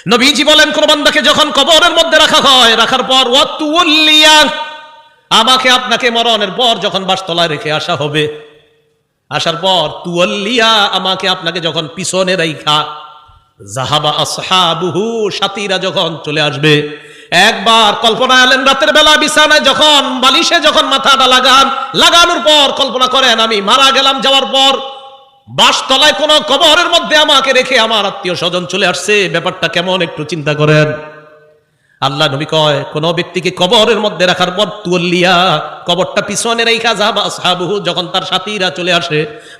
নবীজি বলেন, কোন বান্দাকে যখন কবরের মধ্যে রাখা হয়, রাখার পর ওয়াতুল্লিয়া, আমাকে আপনাকে মরণের পর যখন বাসতলায় রেখে আসা হবে, আসার পর তুয়াল্লিয়া, আমাকে আপনাকে যখন পিছনে রাইখা জাহাবা আসহাবুহু, সাথীরা যখন চলে আসবে। একবার কল্পনা আলেন, রাতের বেলা বিছানায় যখন বালিশে যখন মাথাটা লাগানোর পর কল্পনা করেন আমি মারা গেলাম, যাওয়ার পর বাসতলায় কোন কবরের মধ্যে আমাকে রেখে আমার আত্মীয় স্বজন চলে আসছে, ব্যাপারটা কেমন একটু চিন্তা করেন। আল্লাহ নবী কয়, কোন ব্যক্তিকে কবরের মধ্যে রাখার পর তুল্লিয়া, কবরটা পিছনে রেখা যাবা আসহাবুহু, যখন তার সাথীরা চলে আসে,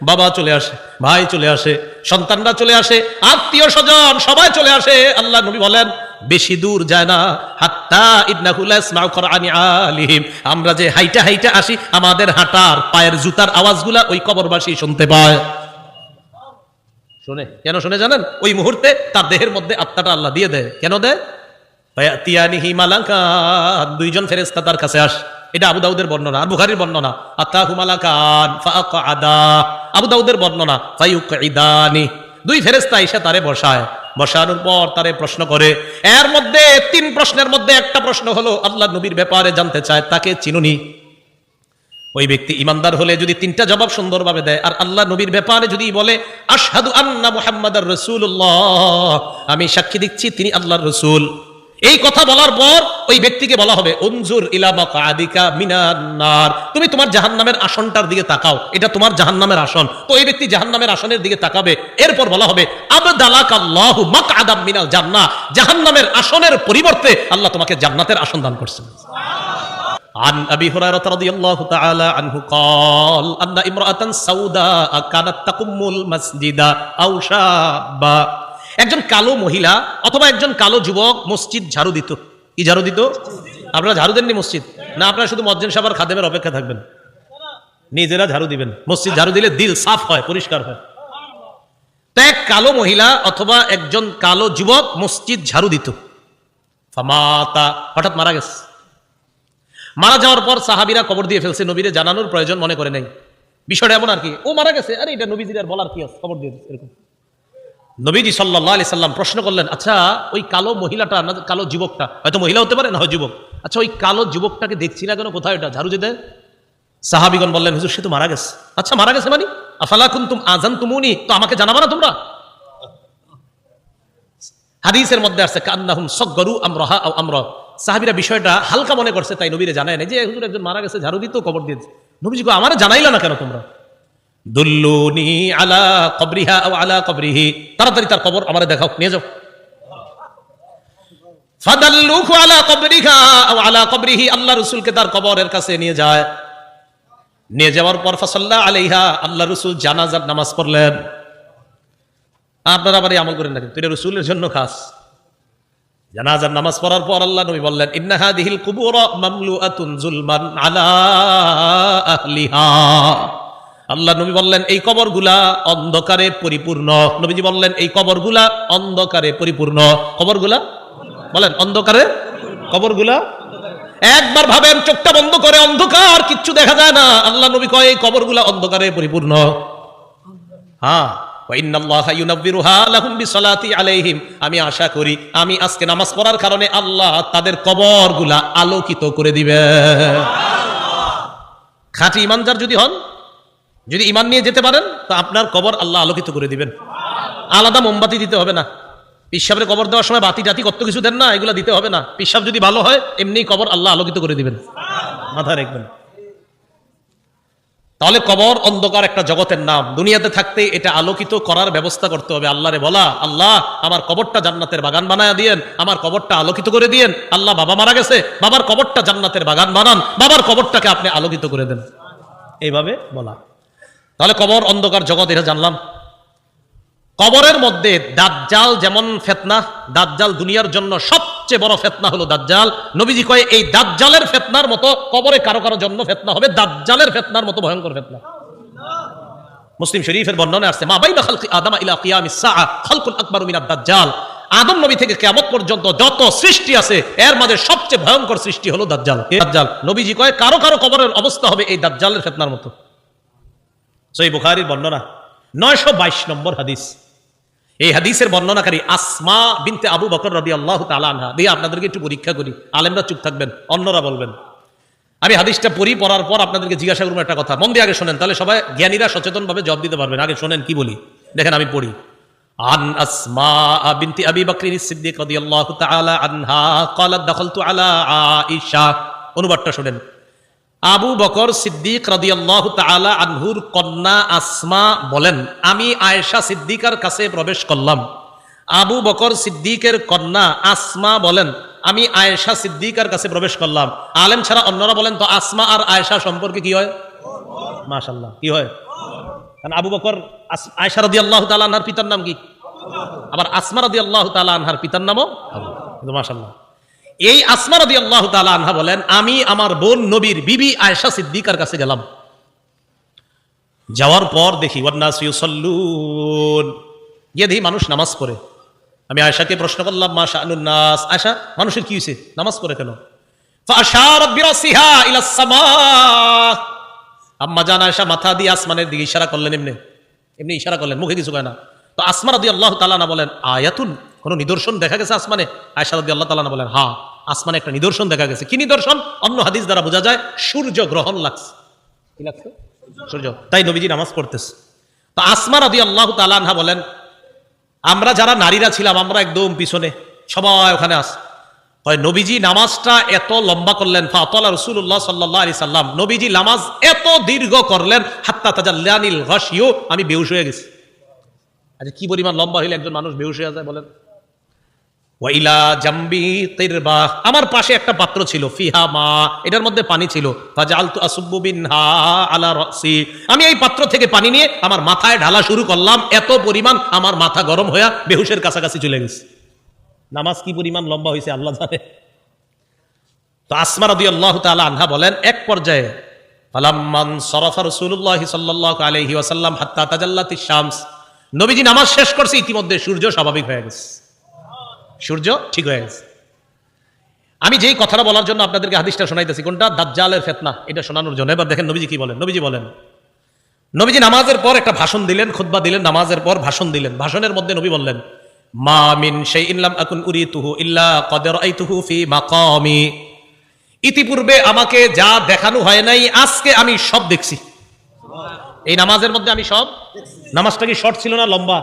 বাবা চলে আসে, ভাই চলে আসে, সন্তানরা চলে আসে, আত্মীয় স্বজন সবাই চলে আসে, আল্লাহ নবী বলেন বেশি দূর যায় না, হাত্তা ইন্নাহু লা ইয়াসমাউ কুরআনি আলিহিম, আমরা যে হাইটা হাইটা আসি, আমাদের হাঁটার পায়ের জুতার আওয়াজগুলা ওই কবরবাসী শুনতে পায়। শুনে কেন শুনে জানেন? ওই মুহূর্তে তার দেহের মধ্যে আত্মাটা আল্লাহ দিয়ে দেয়। কেন দেয়? দুইজন ফেরেশতা তার কাছে আসে। এটা আবু দাউদের বর্ণনা আর বুখারীর বর্ণনা। আতাহু মালাকান ফাআকআদা, আবু দাউদের বর্ণনা ফায়ুকঈদানি, দুই ফেরেশতা এসে তারে বসায়, বসানোর পর তারে প্রশ্ন করে। এর মধ্যে তিন প্রশ্নের মধ্যে একটা প্রশ্ন হলো আল্লাহ নবীর ব্যাপারে জানতে চায়, তাকে চিনুনি? ওই ব্যক্তি ইমানদার হলে যদি তিনটা জবাব সুন্দরভাবে দেয়, আর আল্লাহ নবীর ব্যাপারে যদি বলে আশহাদু আন্না মুহাম্মাদার রাসূলুল্লাহ, আমি সাক্ষী দিচ্ছি তিনি আল্লাহর রাসূল, এই কথা বলার পর ওই ব্যক্তিকে বলা হবে উনজুর ইলা মাকআদিকা মিনান নার, তুমি তোমার জাহান্নামের আসনটার দিকে তাকাও, এটা তোমার জাহান্নামের আসন। তো এই ব্যক্তি জাহান্নামের আসনের দিকে তাকাবে। এরপর বলা হবে আবদালাকাল্লাহু মাকআদাম মিনাল জান্নাহ, জাহান্নামের আসনের পরিবর্তে আল্লাহ তোমাকে জান্নাতের আসন দান করছেন। عن أبي هريرة رضي الله تعالى عنه قال أن امرأة سوداء كانت تقم المسجد أو شابا, একজন কালো মহিলা অথবা একজন কালো যুবক মসজিদ ঝাড়ু দিত। কি ঝাড়ু দিত? আপনারা ঝাড়ু দেননি মসজিদ? না, আপনারা শুধু মুয়াজ্জিন সাহেব আর খাদেমের অপেক্ষা থাকবেন, নিজেরা ঝাড়ু দিবেন। মসজিদ ঝাড়ু দিলে দিল সাফ হয়, পরিষ্কার হয়। তো এক কালো মহিলা অথবা একজন কালো যুবক মসজিদ ঝাড়ু দিত। ফামাতা, হঠাৎ মারা গেছে। মারা যাওয়ার পর সাহাবীরা কবর দিয়ে ফেলছে, নবীরে জানানোর প্রয়োজন মনে করে নাই। বিষয়টা এমন আর কি, ও মারা গেছে, আরে এটা নবীজির আর বলার কি আছে, কবর দিয়ে দিচ্ছে এরকম। নবীজি সাল্লাল্লাহু আলাইহি সাল্লাম প্রশ্ন করলেন, আচ্ছা ওই কালো মহিলাটা না কালো যুবকটা, হয়তো মহিলা হতে পারে না হয় যুবক, আচ্ছা ওই কালো যুবকটাকে দেখছি না কেন, কোথায় ওটা ঝাড়ু দিতে? সাহাবীগণ বললেন, হুজুর সে তো মারা গেছে। আচ্ছা মারা গেছে মানে? আফালা কুনতুম আযানতুমুনি, তো আমাকে জানাবা না তোমরা? হাদিসের মধ্যে আছে কান্নাহুম সাগগারু আমরাহা আও আমরা, সাহাবীরা বিষয়টা হালকা মনে করছে, তাই নবীরে জানায় না যে হুজুর একজন মারা গেছে, ঝাড়ু দিত, কবর দিয়েছে। নবীজি কো আমারে জানাইলা না কেন তোমরা? দুল্লুনি আলা কবরিহা আও আলা কবরিহি, তাড়াতাড়ি তার কবর আমারে দেখাও, নিয়ে যাও। ফাদাল্লুহু আলা কবরিহা আও আলা কবরিহি, আল্লাহ রাসূলকে তার কবরের কাছে নিয়ে যায়। নিয়ে যাওয়ার পর ফাসাল্লা আলাইহা, আল্লাহ রাসূল জানাজার নামাজ পড়লেন। আপনারা আবার এই আমল করেন না, কিন্তু এটা রাসূলের জন্য খাস। জানাজার নামাজ পড়ার পর আল্লাহ নবী বললেন, ইন্না হাদিহিল কুবুর মামলুআতুন যুলমান আলা আহলিহা, আল্লাহ নবী বললেন এই কবরগুলা অন্ধকারে পরিপূর্ণ। নবীজি বললেন এই কবরগুলা অন্ধকারে পরিপূর্ণ। কবরগুলা বলেন অন্ধকারে, কবরগুলা একবার ভাবেন, চোখটা বন্ধ করে, অন্ধকার, কিচ্ছু দেখা যায় না। আল্লাহ নবী কয় এই কবরগুলা অন্ধকারে পরিপূর্ণ। হ্যাঁ, আমি আশা করি আমি আজকে নামাজ পড়ার কারণে আল্লাহ তাদের কবরগুলা আলোকিত করে দিবে। খাঁটি ইমানদার যদি হন, যদি ইমান নিয়ে যেতে পারেন, তো আপনার কবর আল্লাহ আলোকিত করে দিবেন। আলাদা মোমবাতি দিতে হবে না। পিসাবের কবর দেওয়ার সময় বাতি টাতি কত কিছু দেন না, এগুলো দিতে হবে না। পিসাব যদি ভালো হয়, এমনি কবর আল্লাহ আলোকিত করে দিবেন, মাথায় রাখবেন। তাহলে কবর অন্ধকার একটা জগতের নাম। দুনিয়াতে থাকতে এটা আলোকিত করার ব্যবস্থা করতে হবে। আল্লাহরে বলা, আল্লাহ আমার কবরটা জান্নাতের বাগান বানায় দিয়েন, আমার কবরটা আলোকিত করে দিয়েন। আল্লাহ বাবা মারা গেছে, বাবার কবরটা জান্নাতের বাগান বানান, বাবার কবরটাকে আপনি আলোকিত করে দেন, এইভাবে বলা। তাহলে কবর অন্ধকার জগৎ, এটা জানলাম। কবরের মধ্যে দাজ্জাল যেমন ফিতনা, দাজ্জাল দুনিয়ার জন্য সবচেয়ে বড় ফিতনা হলো দাজ্জাল। নবীজি কয় এই দাজ্জালের ফিতনার মতো কবরে কারো কারো জন্য ফিতনা হবে, দাজ্জালের ফিতনার মতো ভয়ঙ্কর ফিতনা। মুসলিম শরীফের বর্ণনা আছে, মা বাইনা খালকি আদম ইলা কিয়ামিস সাআ খালকুন আকবারু মিনাদ দাজ্জাল, আদম নবী থেকে কিয়ামত পর্যন্ত যত সৃষ্টি আছে এর মাঝে সবচেয়ে ভয়ঙ্কর সৃষ্টি হলো দাজ্জাল। দাজ্জাল নবীজি কয় কারো কারো কবরের অবস্থা হবে এই দাজ্জালের ফিতনার মতো। সহিহ বুখারীর বর্ণনা 922 নম্বর হাদিস। এই হাদিসের বর্ণনাকারী আসমা বিনতে আবু বকর রাদিয়াল্লাহু তাআলা আনহা। দিয়ে আপনাদেরকে একটু পরীক্ষা করি, আলেমরা চুপ থাকবেন, অন্যরা বলবেন। আমি হাদিসটা পড়ার পর আপনাদেরকে জিজ্ঞাসা করবো একটা কথা, মন দিয়ে আগে শোনেন, তাহলে সবাই জ্ঞানীরা সচেতন ভাবে জবাব দিতে পারবেন। আগে শোনেন কি বলি, দেখেন আমি পড়ি। আন আসমা বিনতি আবি বকর সিদ্দিক রাদিয়াল্লাহু তাআলা আনহা ক্বালাত দাখালতু আলা আয়েশা। অনুবাদটা শোনেন। আবু বকর সিদ্দিক রাদিয়াল্লাহু তাআলা আনহুর কন্যা আসমা বলেন, আমি আয়েশা সিদ্দিকার কাছে প্রবেশ করলাম। আবু বকর সিদ্দিকের কন্যা আসমা বলেন, আমি আয়েশা সিদ্দিকার কাছে প্রবেশ করলাম। আলেম ছাড়া অন্যরা বলেন তো আসমা আর আয়েশা সম্পর্কে কি হয়? মাশাআল্লাহ, কি হয়? কারণ আবু বকর আয়েশা রাদিয়াল্লাহু তাআলা আনহার পিতার নাম কি? আবার আসমা রাদিয়াল্লাহু তাআলা আনহার পিতার নামও মাশাআল্লাহ। এই আসমা রাদিয়াল্লাহু তাআলা আনহা বলেন, আমি আমার বোন নবীর বিবি আয়েশা সিদ্দিকার কাছে গেলাম। যাওয়ার পর দেখি ওয়ান্নাস ইউসাল্লুন, গিয়ে দেখি মানুষ নামাজ পড়ে। আমি আয়েশাকে প্রশ্ন করলাম, মা শাআনুন নাস, আয়েশা মানুষের কি হয়েছে, নামাজ পড়ে কেন? ফাআশারাত বিরাসিহা ইলাস সামা, আম্মা জান আয়েশা মাথা দিয়ে আসমানের দিকে ইশারা করলেন, এমনি ইশারা করলেন, মুখে কিছু কয় না। তো আসমা রাদিয়াল্লাহু তাআলা আনহা বলেন, আয়াতুন, কোন নিদর্শন দেখা গেছে আসমানে? আয়েশা রাদিয়াল্লাহু তাআলা আনহা বলেন, হ্যাঁ আসমানে একটা নিদর্শন দেখা গেছে। কি নিদর্শন? অন্য হাদিস দ্বারা বোঝা যায় সূর্য গ্রহণ লাগছে। কি লাগছে? সূর্য। তাই নবীজি নামাজ পড়তেছে। তো আসমা রাদিয়াল্লাহু তাআলা আনহা বলেন, আমরা যারা নারীরা ছিলাম আমরা একদম পিছনে, সবাই ওখানে আস। নবীজি নামাজটা এত লম্বা করলেন, ফাতালা রাসূলুল্লাহ সাল্লাল্লাহু আলাইহি সাল্লাম, নবীজি নামাজ এত দীর্ঘ করলেন, হাত্তা তাজাল্লানিল গাশিয়ু, আমি বেহুশ হয়ে গেছি। আচ্ছা কি পরিমাণ লম্বা হইলে একজন মানুষ বেহুশ হয়ে যায় বলেন? ওয়াইলা জাম্বি তিরবা, আমার পাশে একটা পাত্র ছিল, ফিহা মা, এটার মধ্যে পানি ছিল। ফাজালতু আসুব্বু বিনহা আলা রাসি, আমি এই পাত্র থেকে পানি নিয়ে আমার মাথায় ঢালা শুরু করলাম। এত পরিমাণ আমার মাথা গরম হয়ে বেহুশের কাছাকাছি চলে গেছে। নামাজ কি পরিমাণ লম্বা হয়েছে আল্লাহ জানে। তো আসমা রাদিয়াল্লাহু তাআলা আনহা বলেন, এক পর্যায়ে ফালাম্মান সরাফা রাসূলুল্লাহ সাল্লাল্লাহু আলাইহি ওয়াসাল্লাম হাত্তা তাজাল্লাতিশ শামস, নবীজি নামাজ শেষ করছে, ইতিমধ্যে সূর্য স্বাভাবিক হয়ে গেছে, সূর্য ঠিক হয়ে গেছে। আমি যেই কথাটা বলার জন্য আপনাদেরকে হাদিসটা শোনাইতেছি, কোনটা? দাজ্জালের ফিতনা, এটা শোনানোর জন্য। এবার দেখেন নবীজি কি বলেন। নবীজি বলেন, নবীজি নামাজের পর একটা ভাষণ দিলেন, খুতবা দিলেন, নামাজের পর ভাষণ দিলেন। ভাষণের মধ্যে নবী বললেন, মা মিন শাইইন লাম আকুন উরিতুহু ইল্লা ক্বাদ রাআইতুহু ফি মাকামি, ইতিপূর্বে আমাকে যা দেখানো হয় নাই আজকে আমি সব দেখছি। এই নামাজের মধ্যে আমি সব, নামাজটা কি শর্ট ছিল না লম্বা?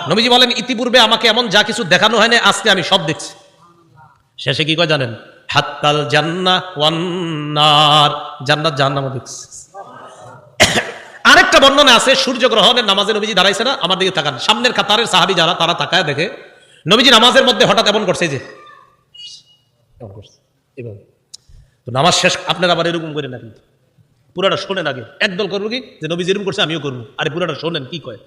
নবীজি বলেন, ইতিপূর্বে আমাকে এমন যা কিছু দেখানো হয় না আজকে আমি সব দেখছি। শেষে কি কয় জানেন? হাত্তাল জান্নাহ ওয়ান নার, জান্নাত জাহান্নামও দেখছি। আরেকটা বর্ণনা আছে, সূর্যগ্রহণের নামাজে নবীজি দাঁড়াইছে না, আমার দিকে তাকান, সামনের কাতারের সাহাবী যারা, তারা তাকায় দেখে নবীজি নামাজের মধ্যে হঠাৎ এমন করছে, যে এমন করছে এভাবে। তো নামাজ শেষ, আপনারা আবার এরকম করেন না, কিন্তু পুরাটা শোনেন আগে। একদল করবো কি যে নবীজি এরকম করছে আমিও করবো, আরে পুরাটা শোনেন কি কয়।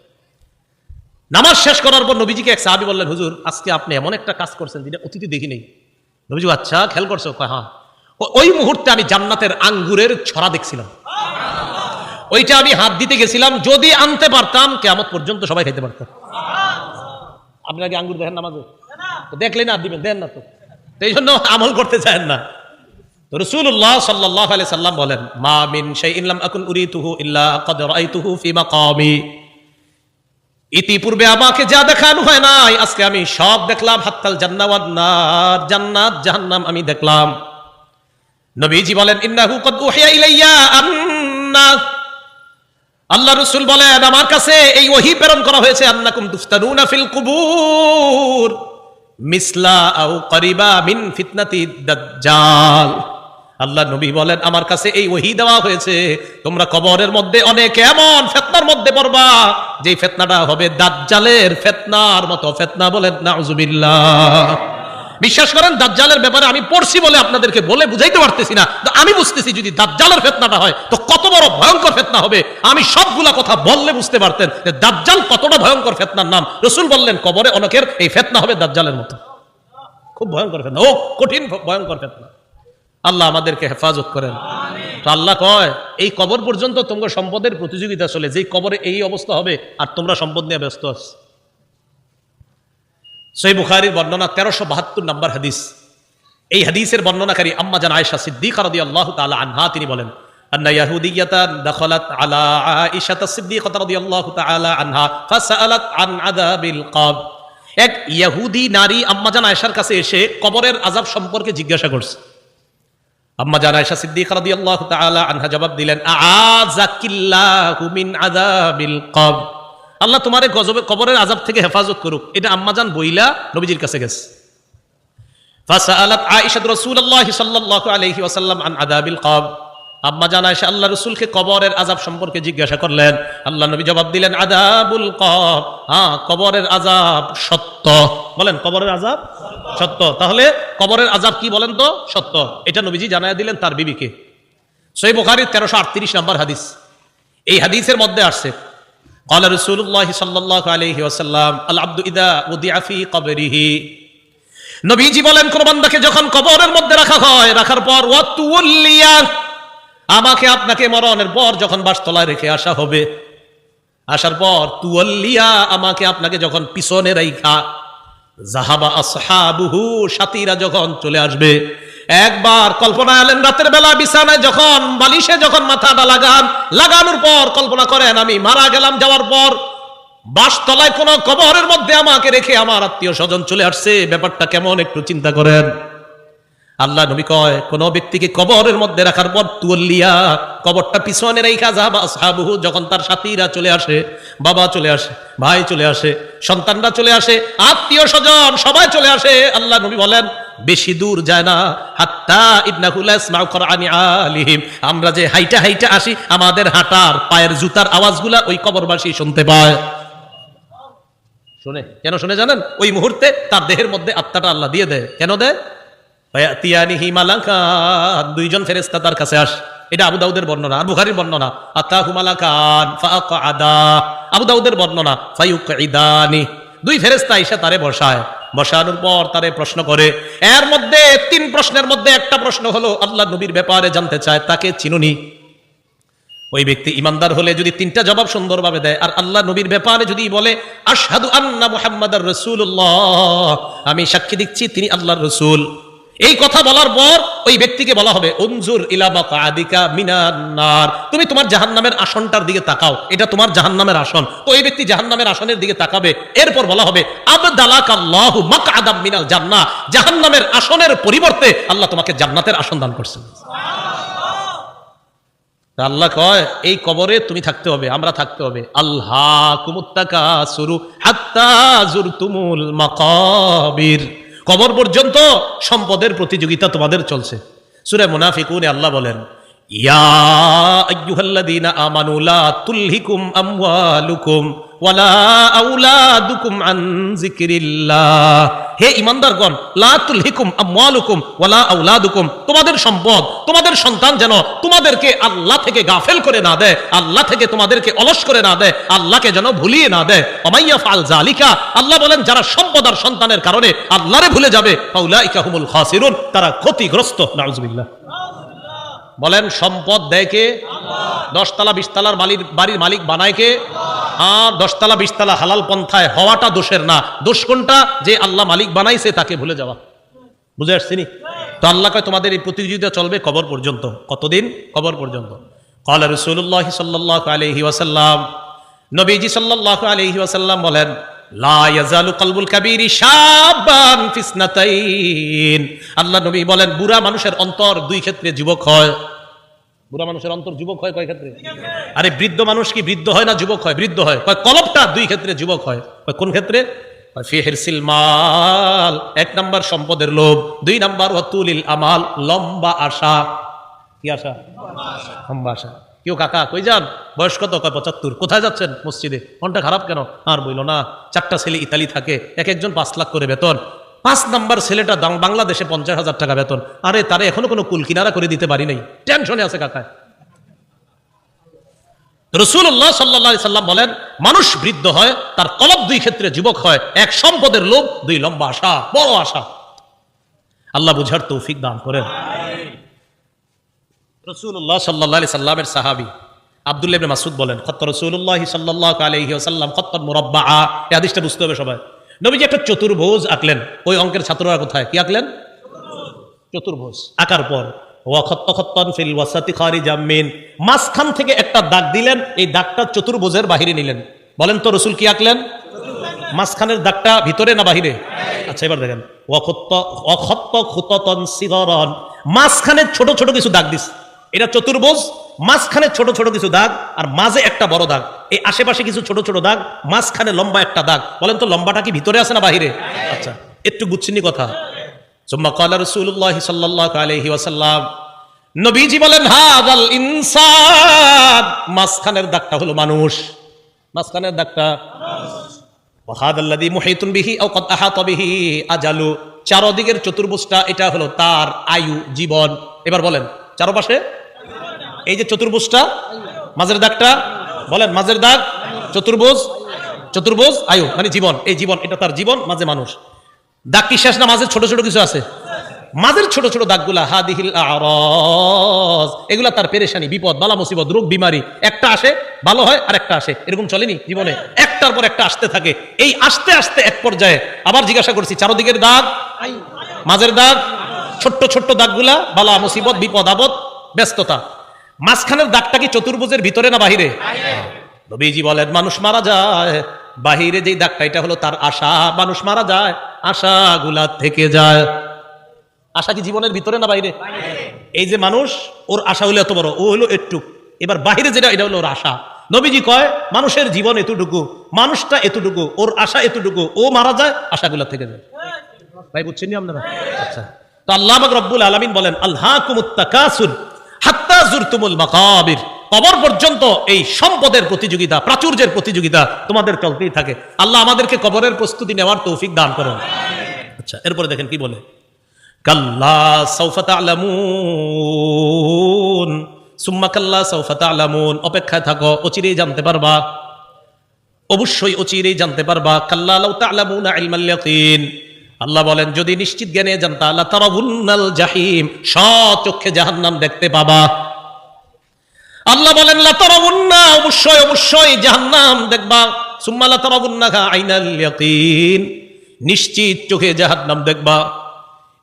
নামাজ শেষ করার পর নবীজিকে এক সাহাবী বললেন, হুজুর আজকে আপনি এমন একটা কাজ করছেন যেটা অতীতে দেখি নেই। নবীজি, আচ্ছা খেয়াল করছো? কয় হ্যাঁ। ওই মুহূর্তে আমি জান্নাতের আঙ্গুরের ছড়া দেখছিলাম, ওইটা আমি হাত দিতে গেছিলাম, যদি আনতে পারতাম কিয়ামত পর্যন্ত সবাই খাইতে পারতাম। আপনারা কি আঙ্গুর দেখেন নামাজে? দেখলেন না দিবেন, দেন না তো, এই জন্য আমল করতে চান না। রাসূলুল্লাহ সাল্লাল্লাহু আলাইহি সাল্লাম বলেন, মা মিন শাইইন লাম আকুন উরিতুহু ইল্লা ক্বাদ রাআইতুহু ফি মাকামি, ইতিপূর্বে আমাকে যা দেখানো হয় নাই আজকে আমি সব দেখলাম। হাত্তাল জান্নাহ ওয়ান নার, জান্নাত জাহান্নাম আমি দেখলাম। নবীজি বলেন, ইন্নাহু ক্বাদ উহিয়া ইলাইয়া আন্না, আল্লাহ রাসূল বলেন আমার কাছে এই ওহী প্রেরণ করা হয়েছে, আন্নাকুম তুফতানুনা ফিল কুবুর মিসলা আও করিবা মিন ফিতনাতি দাজ্জাল। আল্লাহ নবী বলেন আমার কাছে এই ওহী দেওয়া হয়েছে, তোমরা কবরের মধ্যে অনেক এমন ফিতনার মধ্যে পড়বা যেই ফিতনাটা হবে দাজ্জালের ফিতনার মতো ফিতনা। বলেন নাউযুবিল্লাহ। বিশ্বাস করেন দাজ্জালের ব্যাপারে আমি পড়ছি বলে আপনাদেরকে বলে বুঝাইতে পারতেছি না, তো আমি বুঝতেছি যদি দাজ্জালের ফিতনাটা হয় তো কত বড় ভয়ঙ্কর ফিতনা হবে। আমি সবগুলা কথা বললে বুঝতে পারতেন যে দাজ্জাল কতটা ভয়ঙ্কর ফিতনার নাম। রাসূল বললেন কবরে অনেকের এই ফিতনা হবে দাজ্জালের মতো, খুব ভয়ঙ্কর ফিতনা, ও কঠিন ভয়ঙ্কর ফিতনা। আল্লাহ আমাদেরকে হেফাজত করেন। তো আল্লাহ কয় এই কবর পর্যন্ত তোমার সম্পদের প্রতিযোগিতা চলে, যেই কবরে এই অবস্থা হবে আর তোমরা সম্পদ নিয়ে ব্যস্ত আছো। সহিহ বুখারীর বর্ণনা 1372 নম্বর হাদিস। এই হাদিসের বর্ণনাকারী আম্মা জান আয়েশা সিদ্দিকা রাদিয়াল্লাহু তাআলা আনহা, তিনি বলেন, أن يهودية دخلت على عائشة الصديقة رضي الله تعالى عنها فسألت عن عذاب القبر। এক ইহুদি নারী আম্মাজান আয়েশার কাছে এসে কবরের আযাব সম্পর্কে জিজ্ঞাসা করছে। আম্মাজান আয়েশা সিদ্দিকা রাদিয়াল্লাহু তাআলা আনহা জবাব দিলেন, আযাকিল্লাহু মিন আযাবিল কবর, আল্লাহ তোমারে কবরের আযাব থেকে হেফাজত করুক। এটা আম্মাজান বইলা নবীজির কাছে গেছে। ফাসাআলাত আয়েশা রাসূলুল্লাহ সাল্লাল্লাহু আলাইহি ওয়াসাল্লাম আন আযাবিল কবর, আম্মাজান আয়েশা আল্লাহ রাসূলকে কবরের আযাব সম্পর্কে জিজ্ঞাসা করলেন। আল্লাহ নবী জবাব দিলেন, আযাবুল কবর, কবরের আযাব সত্য। বলেন কবরের আযাব সত্য। তাহলে কবরের আযাব কি বলেন তো? সত্য। এটা নবীজি জানায়া দিলেন তার বিবিকে। সহিহ বুখারীর 1338 নম্বর হাদিস। এই হাদিসের মধ্যে আসছে, ক্বালা রাসূলুল্লাহ সাল্লাল্লাহু আলাইহি ওয়াসাল্লাম, আল আবদু ইযা উদিআ ফি কবরিহি, নবীজি বলেন কোন বান্দাকে যখন কবরের মধ্যে রাখা হয়, রাখার পর ওয়াতুল্লিয়া, আমাকে আপনাকে মরণের পর যখন বাসতলায় রেখে আসা হবে, আসার পর তুয়াল্লিয়া, আমাকে আপনাকে যখন পিছনে রাইখা, যাহাবা আসহাবুহু, সাথীরা যখন চলে আসবে। একবার কল্পনা আলেন রাতের বেলা বিছানায় যখন বালিশে যখন মাথাটা লাগানোর পর কল্পনা করেন আমি মারা গেলাম, যাওয়ার পর বাসতলায় কোন কবরের মধ্যে আমাকে রেখে আমার আত্মীয় স্বজন চলে আসছে, ব্যাপারটা কেমন একটু চিন্তা করেন। আল্লাহ নবী কয় কোন ব্যক্তিকে কবরের মধ্যে রাখার পর তুয়াল্লিয়া, কবরটা পিছনে রাইখা, যাহাবা আসহাবুহু, যখন তার সাথীরা চলে আসে, বাবা চলে আসে, ভাই চলে আসে, সন্তানরা চলে আসে, আত্মীয় স্বজন সবাই চলে আসে, আল্লাহ নবী বলেন বেশি দূর যায় না, হাত্তা ইন্নাহু লা ইয়াসমাউ কুরআনি আলিহিম, আমরা যে হাইটা হাইটা আসি, আমাদের হাঁটার পায়ের জুতার আওয়াজগুলা ওই কবরবাসী শুনতে পায়। শুনে কেন শুনে জানেন? ওই মুহূর্তে তার দেহের মধ্যে আত্মাটা আল্লাহ দিয়ে দেয়। কেন দেয়? ফায়াতিয়ানিহি মালাকান, দুইজন ফেরেশতা তার কাছে আসে। এটা আবু দাউদের বর্ণনা আর বুখারীর বর্ণনা। আতাহু মালাকান ফাআকআদা, আবু দাউদের বর্ণনা ফায়ুকঈদানি, দুই ফেরেশতা এসে তারে বসায়, বসানোর পর তারে প্রশ্ন করে। এর মধ্যে তিন প্রশ্নের মধ্যে একটা প্রশ্ন হলো আল্লাহ নবীর ব্যাপারে জানতে চায়, তাকে চিনুনি? ওই ব্যক্তি ইমানদার হলে যদি তিনটা জবাব সুন্দরভাবে দেয়, আর আল্লাহ নবীর ব্যাপারে যদি বলে আশহাদু আন্না মুহাম্মাদার রাসূলুল্লাহ, আমি সাক্ষী দিচ্ছি তিনি আল্লাহর রাসূল, এই কথা বলার পর ওই ব্যক্তিকে বলা হবে উনজুর ইলা মাকআদিকা মিনান নার, তুমি তোমার জাহান্নামের আসনটার দিকে তাকাও, এটা তোমার জাহান্নামের আসন। তো এই ব্যক্তি জাহান্নামের আসনের দিকে তাকাবে। এরপর বলা হবে আবদালাকাল্লাহু মাকআদাম মিনাল জান্নাহ, জাহান্নামের আসনের পরিবর্তে আল্লাহ তোমাকে জান্নাতের আসন দান করছেন। আল্লাহ কয় এই কবরে তুমি থাকতে হবে, আমরা থাকতে হবে। আল্লাহকুমুত তাকাসুরু হাত্তা যুরতুমুল মাকাবির, কবর পর্যন্ত সম্পদের প্রতিযোগিতা তোমাদের চলছে। সূরা মুনাফিকুনে আল্লাহ বলেন, ইয়া আইয়ুহাল্লাযীনা আমানু লা তুলহিকুম আমওয়ালুকুম ওয়ালা আওলাদুকুম আন যিকরিল্লাহ, হে ঈমানদারগণ, লা তুলহিকুম আমওয়ালুকুম ওয়ালা আওলাদুকুম, তোমাদের সম্পদ, তোমাদের সন্তান যেন তোমাদেরকে আল্লাহ থেকে গাফেল করে না দেয়, আল্লাহ থেকে তোমাদেরকে অলস করে না দেয়, আল্লাহকে যেন ভুলিয়ে না দেয়। ওমাইয়া ফাল যালিকা, আল্লাহ বলেন যারা সম্পদ আর সন্তানের কারণে আল্লাহরে ভুলে যাবে, ফাউলাইকা হুমুল খাসিরুন, তারা ক্ষতিগ্রস্ত। নাউযুবিল্লাহ। বলেন সম্পদ দেয় কে? 10 তলা 20 তলার বাড়ির মালিক বানায় কে? 10 তলা 20 তলা হালাল পন্থায় হওয়াটা দোষের না, দোষ কোনটা? যে আল্লাহ মালিক বানাইছে তাকে ভুলে যাওয়া। বুঝে আসছেনি? তো আল্লাহ কয় তোমাদের এই প্রতিযোগিতা চলবে কবর পর্যন্ত। কতদিন? কবর পর্যন্ত। ক্বালা রাসূলুল্লাহ সাল্লাল্লাহু আলাইহি ওয়াসাল্লাম, নবীজি সাল্লাল্লাহু আলাইহি ওয়াসাল্লাম বলেন, লা ইয়াজালু কলবুল কাবীরি শাবান ফিসনাতাইন, আল্লাহ নবী বলেন বুড়া মানুষের অন্তর দুই ক্ষেত্রে যুবক হয়। বুড়া মানুষের অন্তর যুবক হয় কয় ক্ষেত্রে? আরে বৃদ্ধ মানুষ কি বৃদ্ধ হয় না যুবক হয়? বৃদ্ধ হয়। কয় কলবটা দুই ক্ষেত্রে যুবক হয়। কোন ক্ষেত্রে? ফি হিরসিল মাল, 1 নাম্বার সম্পদের লোভ, 2 নাম্বার ওয়াতুলিল আমাল, লম্বা আশা। কি আশা? লম্বা আশা। কেউ কাকা কই যান? বয়স কত? কয় 75। কোথায় যাচ্ছেন? মসজিদে। মনটা খারাপ কেন? আর বইলো না, 4টা ছেলে ইতালি থাকে, এক একজন 5 লাখ করে বেতন। 5 নাম্বার ছেলেটা বাংলাদেশে 50,000 টাকা বেতন। আরে তারে এখনো কোনো কুল কিনারা করে দিতে পারি নাই, টেনশনে আছে কাকায়। রাসূলুল্লাহ সাল্লাল্লাহু আলাইহি সাল্লাম বলেন মানুষ বৃদ্ধ হয়, তার কলব দুই ক্ষেত্রে যুবক হয়। 1 সম্পদের লোভ, 2 লম্বা আশা, বড় আশা। আল্লাহ বুঝার তৌফিক দান করেন। রাসূলুল্লাহ সাল্লাল্লাহু আলাইহি সাল্লামের সাহাবী আব্দুল্লাহ ইবনে মাসউদ বলেন, খাত্তা রাসূলুল্লাহ সাল্লাল্লাহু আলাইহি ওয়াসাল্লাম খাত্তান মুরাব্বাআ, এই হাদিসটা বুঝতে হবে সবাই। নবীজি একটা চতুর্ভুজ আঁকলেন। ওই অঙ্কের ছাত্ররা কোথায়? কি আঁকলেন? চতুর্ভুজ আঁকার পর ওয়া খাত্তান ফিল ওয়াসাতি খারিজাম মিন, মাঝখান থেকে একটা দাগ দিলেন, এই দাগটা চতুর্ভুজের বাহিরে নিলেন। বলেন তো রাসূল কি আঁকলেন? মাঝখানের দাগটা ভিতরে না বাহিরে? আচ্ছা এবার দেখেন, ওয়া খাত্তা খুতাতান সিগারান, মাঝখানে ছোট ছোট কিছু দাগ দিস, এটা চতুর্ভুজ, মাঝখানে ছোট ছোট কিছু দাগ আর মাঝে একটা বড় দাগ, এই আশেপাশে কিছু ছোট ছোট দাগ, মাঝখানে লম্বা একটা দাগ। বলেন তো লম্বাটা কি ভিতরে আছে না বাহিরে? আচ্ছা একটু বুঝছিনি কথা। সুম্মা ক্বালা রাসূলুল্লাহ সাল্লাল্লাহু আলাইহি ওয়াসাল্লাম, নবীজি বলেন হাযাল ইনসান, মাঝখানের দাগটা হলো মানুষ, মাঝখানের দাগটা ওয়া হাযাল্লাযী মুহীতুন বিহি আও ক্বাদ আহাতা বিহি আজালু, চারদিকের চতুর্ভুজটা এটা হলো তার আয়ু, জীবন। এবার বলেন চারপাশে এই যে চতুর্ভুজটা, মাঝের দাগটা বলেন, মাঝের দাগ চতুর্ভুজ, চতুর্ভুজ আয়ু মানে জীবন, এই জীবন এটা তার জীবন, মাঝে মানুষ। দাগ কি শেষ না মাঝে ছোট ছোট কিছু আছে? মাঝের ছোট ছোট দাগগুলা হাদিহিল আরাজ, এগুলা তার পেরেশানি, বিপদ, বালা মুসিবত, রোগ বিমারি, একটা আসে ভালো হয় আর একটা আসে, এরকম চলেনি জীবনে, একটার পর একটা আসতে থাকে। এই আসতে আসতে এক পর্যায়ে আবার জিজ্ঞাসা করছি, চারদিকের দাগ, মাঝের দাগ, ছোট্ট ছোট্ট দাগগুলা বালা মুসিবত, বিপদ আপদ, ব্যস্ততা, মাঝখানের দাগটা কি চতুর্ভুজের ভিতরে না বাহিরে? নবীজি বলেন মানুষ মারা যায়, বাহিরে যেই দাগটা এটা হলো তার আশা, মানুষ মারা যায় আশাগুলা থেকে যায়। আশা কি জীবনের ভিতরে না বাইরে? এই যে মানুষ, ওর আশা হলো এত বড়, ও হলো একটু, এবার বাহিরে যেটা এটা হলো ওর আশা। নবীজি কয় মানুষের জীবন এতটুকু, মানুষটা এতটুকু, ওর আশা এতটুকু, ও মারা যায় আশাগুলা থেকে যায়। ভাই বুঝছেন নি আপনারা? আচ্ছা, তো আল্লাহ পাক রব্বুল আলামিন বলেন আলহাকুমুত তাকাসুর হাত্তা যুরতুমুল মাকাবির, কবর পর্যন্ত এই সম্পদের প্রতিযোগিতা, প্রাচুর্যের প্রতিযোগিতা তোমাদের চলতেই থাকে। আল্লাহ আমাদেরকে কবরের প্রস্তুতি নেওয়ার তৌফিক দান করুন। আচ্ছা এরপরে দেখেন কি বলে, কাল্লা সাউফা তা'লামুন সুম্মা কাল্লা সাউফা তা'লামুন, অপেক্ষায় থাকো অচিরেই জানতে পারবা, অবশ্যই অচিরেই জানতে পারবা। কাল্লা লাউ তা'লামুনা ইলমাল ইয়াকিন, আল্লাহ বলেন যদি নিশ্চিত জ্ঞানে জানতা লা তারাবুন্নাল জাহিম, স্বচক্ষে জাহান্নাম দেখতে পাবা। আল্লাহ বলেন লা তারাবুন্না, অবশ্যই অবশ্যই জাহান্নাম দেখবা। সুম্মা লা তারাবুন্নাহা আইনাল ইয়াকিন, নিশ্চিত চোখে জাহান্নাম দেখবা।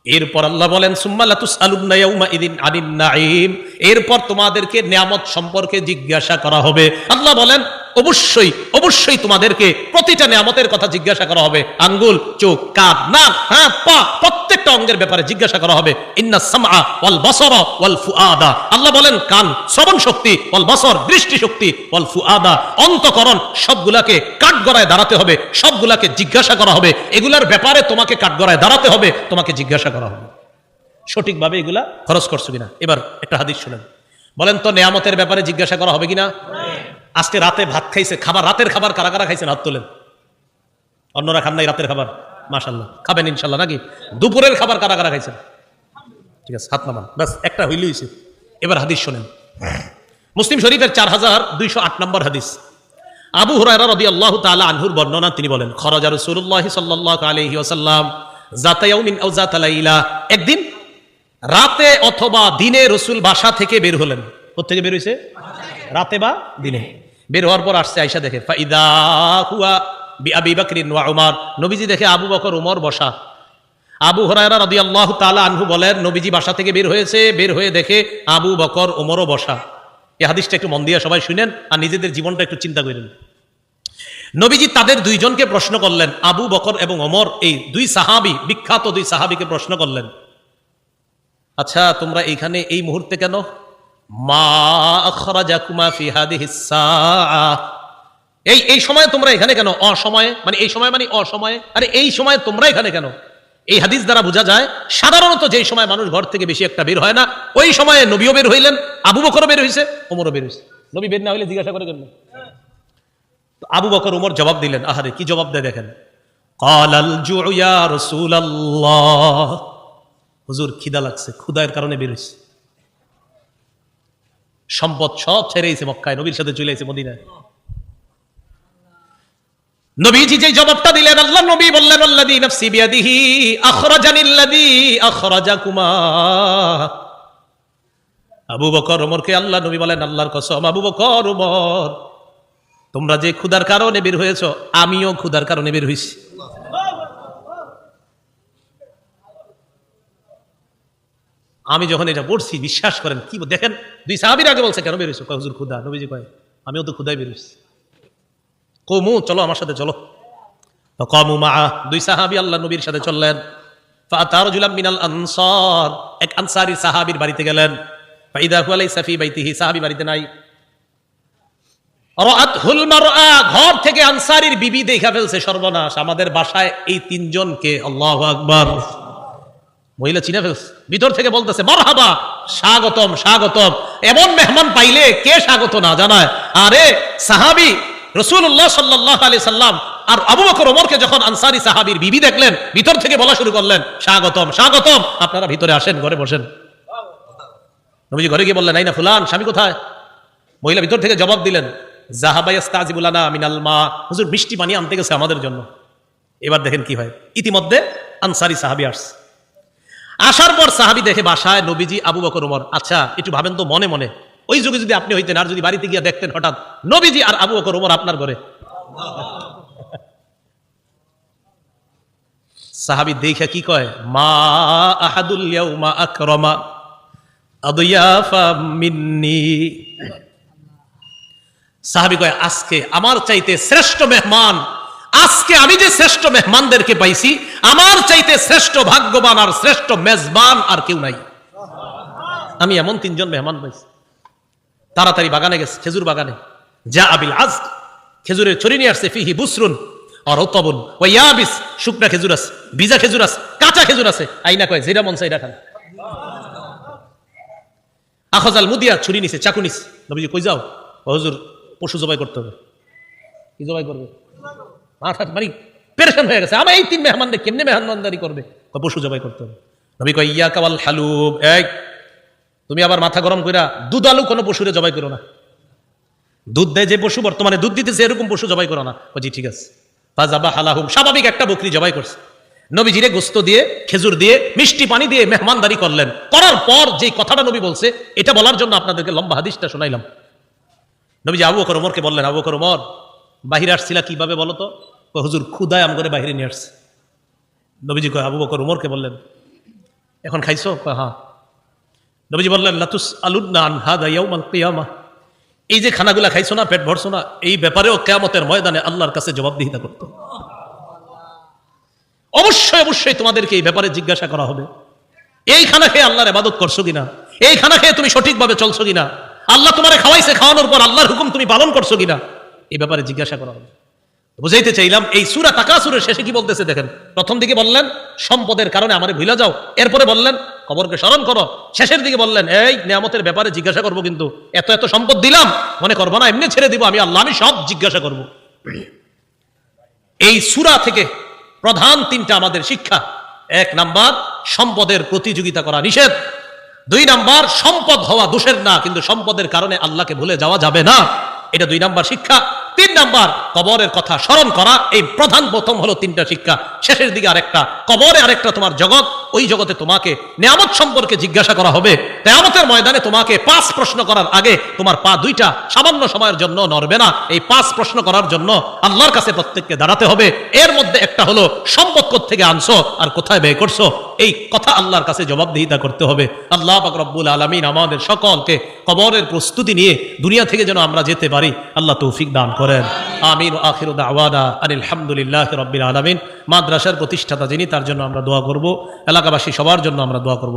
এরপর আল্লাহ বলেন সুম্মা লা তুসআলুন্না ইয়াউমা ইযিন আনিন নাঈম, এরপর তোমাদেরকে নিয়ামত সম্পর্কে জিজ্ঞাসা করা হবে। আল্লাহ বলেন অবশ্যই অবশ্যই তোমাদেরকে প্রতিটা নিয়ামতের কথা জিজ্ঞাসা করা হবে, আঙ্গুল, চোখ, কান, নাক, হাত, পা, প্রত্যেকটা অঙ্গের ব্যাপারে জিজ্ঞাসা করা হবে। ইন্নাস সামআ ওয়াল বাসারা ওয়াল ফুআদা, আল্লাহ বলেন কান শ্রবণ শক্তি, ওয়াল বাসার দৃষ্টি শক্তি, ওয়াল ফুআদা অন্তঃকরণ, সবগুলাকে কাঠগড়ায় দাঁড়াতে হবে, সবগুলাকে জিজ্ঞাসা করা হবে। এগুলার ব্যাপারে তোমাকে কাঠগড়ায় দাঁড়াতে হবে, তোমাকে জিজ্ঞাসা করা হবে সঠিকভাবে এগুলা খরচ করছো কিনা। এবার একটা হাদিস শুনেন, বলেন তো নিয়ামতের ব্যাপারে জিজ্ঞাসা করা হবে কিনা? আজকে রাতে ভাত খাইছে, খাবার, রাতের খাবার কারা কারা খাইছেন হাত তোলেন। অন্যরা খান নাই রাতের খাবার? মাশাআল্লাহ, খাবেন ইনশাআল্লাহ নাকি? দুপুরের খাবার কারা কারা খাইছেন? ঠিক আছে, হাত নামান, বাস একটা হইল হইছে। এবার হাদিস শুনেন, মুসলিম শরীফের 4208 নম্বর হাদিস, আবু হুরায়রা রাদিয়াল্লাহু তাআলা আনহুর বর্ণনা, তিনি বলেন খরাজা রাসূলুল্লাহ সাল্লাল্লাহু আলাইহি ওয়াসাল্লাম যাতা ইয়াউমিন আও যাতা লাইলা, একদিন রাতে অথবা দিনে রাসূল বাসা থেকে বের হলেন। কোথা থেকে বের হইছে? রাতে বা দিনে। বের হওয়ার পর আসছে, আয়েশা দেখে ফাইদা হুয়া বিআবি বকরিন ওয়া উমর, নবীজি দেখে আবু বকর উমর বসা। আবু হুরায়রা রাদিয়াল্লাহু তাআলা আনহু বলেন নবীজি বাসা থেকে বের হয়েছে, বের হয়ে দেখে আবু বকর উমরও বসা। এই হাদিসটা একটু মন দিয়ে সবাই শুনেন আর নিজেদের জীবনটা একটু চিন্তা করেন। নবীজি তাদের দুইজনকে প্রশ্ন করলেন, আবু বকর এবং ওমর, এই দুই সাহাবী, বিখ্যাত দুই সাহাবীকে প্রশ্ন করলেন, আচ্ছা তোমরা এইখানে এই মুহূর্তে কেন? মা আখরাজাকুমা ফি হাদিহিস সাআ, এই সময়ে তোমরা এখানে কেন? অসময়ে মানে এই সময় মানে অসময়ে, আরে এই সময় তোমরা এখানে কেন? এই হাদিস দ্বারা বোঝা যায় সাধারণত যেই সময় মানুষ ঘর থেকে বেশি একটা বের হয় না, ওই সময়ে নবীও বের হইলেন, আবু বকরও বের হইছে, ওমরও বের হইছে। নবী বের না হইলে জিজ্ঞাসা করে কেন? আবু বকর ওমর জবাব দিলেন, আহারে কি জবাব দেয় দেখেন, ক্বালাল জুউ ইয়া রাসূলুল্লাহ, হুজুর খিদা লাগছে, ক্ষুধার কারণে বের হইছে। সম্পদ সব ছেড়ে এসে মক্কায় নবীর সাথে চলে এসে মদিনায়। নবীজি যে জবাবটা দিলেন, আল্লাহ নবী বললেন আল্লাযী নাফসি বিয়াদিহি আখরাজানিল্লাযী আখরাজাকুমা। আবু বকর ওমরকে আল্লাহ নবী বলেন, আল্লাহর কসম আবু বকর ওমর, তোমরা যে ক্ষুধার কারণে বের হয়েছ, আমিও ক্ষুধার কারণে বের হইছি। আমি যখন এটা পড়ছি, বিশ্বাস করেন, কি দেখেন, দুই সাহাবীর আগে বলছে কেন বেরোইছো? হুজুর ক্ষুধা। নবীজি কয় আমিও তো ক্ষুধায় বেরোইছি। কমু চলো আমার সাথে চলো। কমু মা, দুই সাহাবী আল্লাহ নবীর সাথে চললেন। ফাতারজুলাম মিনাল আনসার, এক আনসারী সাহাবীর বাড়িতে গেলেন। ফাইদা হুয়া লাইসা ফি বাইতিহি, সাহাবী বাড়িতে নাই। রাআতহুল মারআ, ঘর থেকে আনসারীর বিবি দেখা ফেলছে, সর্বনাশ, আমাদের বাসায় এই তিনজনকে। আল্লাহু আকবার। মহিলা চিনে ফেলছে, ভিতর থেকে বলতেছে মারহাবা, স্বাগতম স্বাগতম। এমন মেহমান পাইলে কে স্বাগত না জানায়? আরে সাহাবী রাসূলুল্লাহ সাল্লাল্লাহু আলাইহি সাল্লাম আর আবু বকর ওমরকে যখন আনসারী সাহাবীর বিবি দেখলেন, ভিতর থেকে বলা শুরু করলেন স্বাগতম স্বাগতম, আপনারা ভিতরে আসেন, ঘরে বসেন। নবীজি ঘরে গিয়ে বললেন আইনা ফুলান, স্বামী কোথায়? মহিলা ভিতর থেকে জবাব দিলেন যাহাবা ইস্তাজিবু লানা মিনাল মা, হুজুর মিষ্টি পানি আনতে গেছে আমাদের জন্য। এবার দেখেন কি হয়, ইতিমধ্যে আনসারী সাহাবী আসছে। আসার পর সাহাবী দেখে বাসায় নবীজি, আবু বকর ওমর। আচ্ছা একটু ভাবেন তো মনে মনে, ওই যুগে যদি আপনি হইতেন আর যদি বাড়িতে গিয়ে দেখতেন হঠাৎ নবীজি আর আবু বকর ওমর আপনার ঘরে। সাহাবী দেখে কি কয়, মা আহাদুল ইয়াউমা আকরামা আদিয়াফা মিন্নি। সাহাবী কয় আজকে আমার চাইতে শ্রেষ্ঠ মেহমান, আজকে আমি যে শ্রেষ্ঠ মেহমানদেরকে পাইছি, আমার চাইতে শ্রেষ্ঠ ভাগ্যবান আর শ্রেষ্ঠ মেজবান আর কেউ নাই। আমি এমন তিনজন মেহমান পাইছি। তাড়াতাড়ি বাগানে গেছে, খেজুর বাগানে। যা আবিল আজ, খেজুরের ছড়ি নিয়ে আসছে। ফিহি বুসরুন আর রতবুন ওয়া ইয়াবিস, শুকনা খেজুর আছে, ভিজা খেজুর আছে, কাঁচা খেজুর আছে। আইনা কয় যেটা মন চাই এটা খান। আখাযাল মুদিয়া, ছুরি নিছে, চাকু নিছে। নবীজি কই যাও? হুজুর পশু জবাই করতে হবে। কি জবাই করবে? মাথা মানে পেরেশান হয়ে গেছে, আমার এই তিন মেহমানদের কেমনে মেহমানদারি করবে? পশু জবাই করতে হবে। নবী কয় ইয়াকা ওয়াল হালুব, এই তুমি আবার মাথা গরম কইরা দুধ আলু কোনো পশুরে জবাই করো না। দুধ দেয় যে পশু, বর্তমানে দুধ দিতেছে, এরকম পশু জবাই করো না। ও জি ঠিক আছে। ফাজাবা হালাহুম, স্বাভাবিক একটা বকরি জবাই করছে। নবীজিরে গোস্ত দিয়ে, খেজুর দিয়ে, মিষ্টি পানি দিয়ে মেহমানদারি করলেন। করার পর যে কথাটা নবী বলছে, এটা বলার জন্য আপনাদেরকে লম্বা হাদিসটা শোনাইলাম। নবীজি আবু বকর ওমরকে বললেন, আবু বকর ওমর বাহিরে আসছিলা কিভাবে বলো তো? হুজুর ক্ষুধায় আম করে বাহিরে নিয়ে আসছে। নবীজি কয় আবু বকর ওমরকে বললেন এখন খাইছো? হ্যাঁ। নবীজি বললেন লাতুস আলুন্না আন হাদা ইয়াউমাল কিয়ামাহ, এই যে খানাগুলা খাইছো না, পেট ভরছো না, এই ব্যাপারেও কিয়ামতের ময়দানে আল্লাহর কাছে জবাবদিহিতা করতে। অবশ্যই অবশ্যই তোমাদেরকে এই ব্যাপারে জিজ্ঞাসা করা হবে। এই খানা খেয়ে আল্লাহর ইবাদত করছো কিনা? এই খানা খেয়ে তুমি সঠিকভাবে চলছো কিনা? আল্লাহ তোমারে খাওয়াইছে, খাওয়ানোর পর আল্লাহর হুকুম তুমি পালন করছো কিনা? এই ব্যাপারে জিজ্ঞাসা করা হবে। বুঝাইতে চাইলাম, এই সূরা তাকাসুরের শেষে কি বলতেছে দেখেন। প্রথম দিকে বললেন সম্পদের কারণে আমারে ভুলে যাও, এরপরে বললেন কবরকে স্মরণ করো, শেষের দিকে বললেন এই নিয়ামতের ব্যাপারে জিজ্ঞাসা করবো, কিন্তু এত এত সম্পদ দিলাম মনে করবো না এমনি ছেড়ে দিব, আমি আল্লাহ, আমি সব জিজ্ঞাসা করব। এই সূরা থেকে প্রধান তিনটা আমাদের শিক্ষা। এক নাম্বার, সম্পদের প্রতিযোগিতা করা নিষেধ। দুই নাম্বার, সম্পদ হওয়া দোষের না, কিন্তু সম্পদের কারণে আল্লাহকে ভুলে যাওয়া যাবে না, এটা দুই নাম্বার শিক্ষা। তিন নাম্বার, কবরের কথা স্মরণ করা। এই প্রধান প্রথম হলো তিনটা শিক্ষা। শেষের দিকে আরেকটা, কবরে আরেকটা তোমার জগৎ, ওই জগতে তোমাকে নিয়ামত সম্পর্কে জিজ্ঞাসা করা হবে। কিয়ামতের ময়দানে তোমাকে 5 প্রশ্ন করার আগে তোমার পা দুইটা সামান্য সময়ের জন্য নড়বে না। এই 5 প্রশ্ন করার জন্য আল্লাহর কাছে প্রত্যেককে দাঁড়াতে হবে। এর মধ্যে একটা হলো সম্পদ কোত্থেকে আনছো আর কোথায় ব্যয় করছো, এই কথা আল্লাহর কাছে জবাবদিহিতা করতে হবে। আল্লাহ পাক রব্বুল আলামিন আমাদের সকলকে কবরের প্রস্তুতি নিয়ে দুনিয়া থেকে যেন আমরা যেতে পারি, আল্লাহ তৌফিক দান করেন। আমিন। ওয়া আখিরু দাওয়ানা আনিল হামদুলিল্লাহি রাব্বিল আলামিন। মাদ্রাসার প্রতিষ্ঠাতা যিনি, তার জন্য আমরা দোয়া করব। এলাকাবাসী সবার জন্য আমরা দোয়া করব।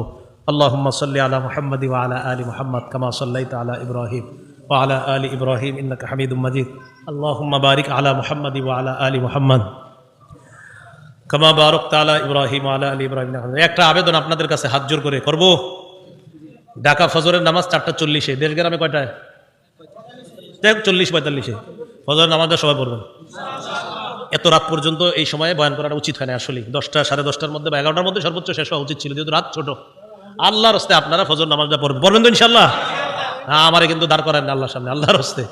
আল্লাহুম্মা সাল্লি আলা মুহাম্মাদি ওয়া আলা আলি মুহাম্মাদ কামা সাল্লাইতা আলা ইব্রাহিম ওয়া আলা আলি ইব্রাহিম ইন্নাকা হামিদুম মাজিদ। আল্লাহুম্মা বারিক আলা মুহাম্মাদি ওয়া আলা আলি মুহাম্মাদ কামা বারাকতা আলা ইব্রাহিম ওয়া আলা আলি ইব্রাহিম। একটা আবেদন আপনাদের কাছে হাত জোর করে করব। ঢাকা ফজরের নামাজ 4:40-এ, দেশগ্রামে কয়টায়? 40-45-এ ফজরের নামাজটা সবাই পড়বেন। এত রাত পর্যন্ত এই সময়ে বয়ান করাটা উচিত হয় না আসলে। 10টা, 10:30টার মধ্যে বা 11টার মধ্যে সর্বোচ্চ শেষ হওয়া উচিত ছিল, যেহেতু রাত ছোট। আল্লাহর হস্তে আপনারা ফজর নামাজটা পড়বেন তো ইনশাল্লাহ। আমারে কিন্তু দাঁড় করেন না আল্লাহর সামনে, আল্লাহর হস্তে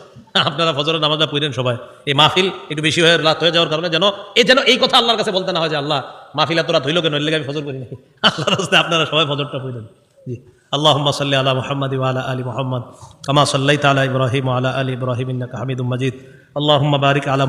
আপনারা ফজরের নামাজটা পড়েন সবাই। এই মাহফিল একটু বেশি হয়ে রাত হয়ে যাওয়ার কারণে যেন এই কথা আল্লাহর কাছে বলতে না হয় যে আল্লাহ মাহফিল এত রাত হইল কেন, এর লেগে আমি ফজর করি নাকি। আল্লাহর হস্তে আপনারা সবাই ফজরটা পড়েন। জি। আল্লাহুম্মা সাল্লি আলা মুহাম্মাদি ওয়া আলা আলি মুহাম্মাদ কামা সাল্লাইতা আলা ইব্রাহিম ওয়া আলা আলি ইব্রাহিম ইন্নাকা হামিদুম মাজিদ। আল্লাহুম্মা বারিক আলা